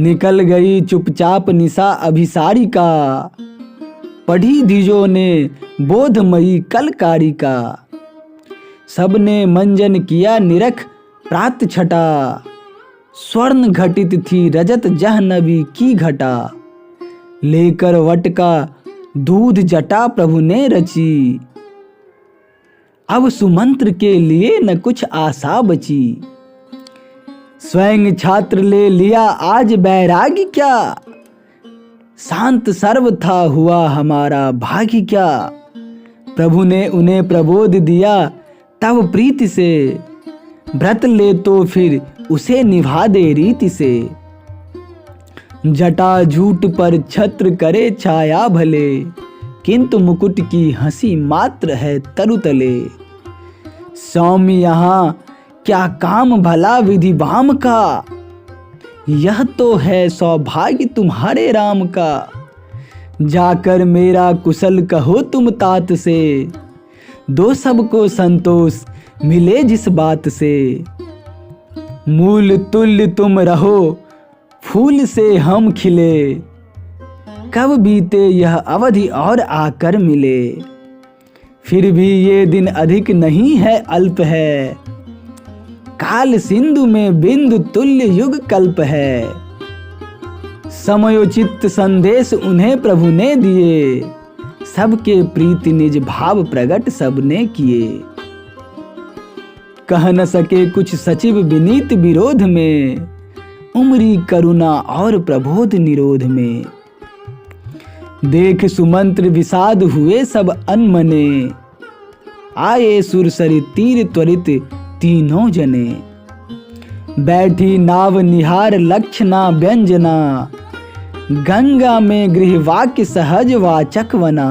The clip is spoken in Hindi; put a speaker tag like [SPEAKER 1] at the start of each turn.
[SPEAKER 1] निकल गई चुपचाप निशा अभिसारी का, पढ़ी द्विजों ने बोधमयी कलकारी का। सबने मंजन किया निरख प्रात छटा, स्वर्ण घटित थी रजत जाह्नवी की घटा। लेकर वट का दूध जटा प्रभु ने रची, अब सुमंत्र के लिए न कुछ आशा बची। स्वयं छात्र ले लिया आज बैरागी क्या, शांत सर्व था हुआ हमारा भाग्य क्या। प्रभु ने उन्हें प्रबोध दिया तब प्रीति से, व्रत ले तो फिर उसे निभा दे रीति से। जटा झूठ पर छत्र करे छाया भले, किंतु मुकुट की हंसी मात्र है तरुतले। सौम्य यहाँ क्या काम भला विधि वाम का, यह तो है सौभाग्य तुम्हारे राम का। जाकर मेरा कुशल कहो तुम तात से, दो सबको संतोष मिले जिस बात से। मूल तुल्य तुम रहो फूल से हम खिले, कब बीते यह अवधि और आकर मिले। फिर भी ये दिन अधिक नहीं है अल्प है, काल सिंधु में बिंदु तुल्य युग कल्प है। समयोचित संदेश उन्हें प्रभु ने दिए, सबके प्रीति निज भाव प्रकट सबने किए। कह न सके कुछ सचिव विनीत विरोध में, उमरी करुणा और प्रबोध निरोध में। देख सुमंत्र विषाद हुए सब अनमने, आए सुरसरी तीर त्वरित तीनों जने। बैठी नाव निहार लक्षणा व्यंजना, गंगा में गृह वाक्य सहज वाचक वना।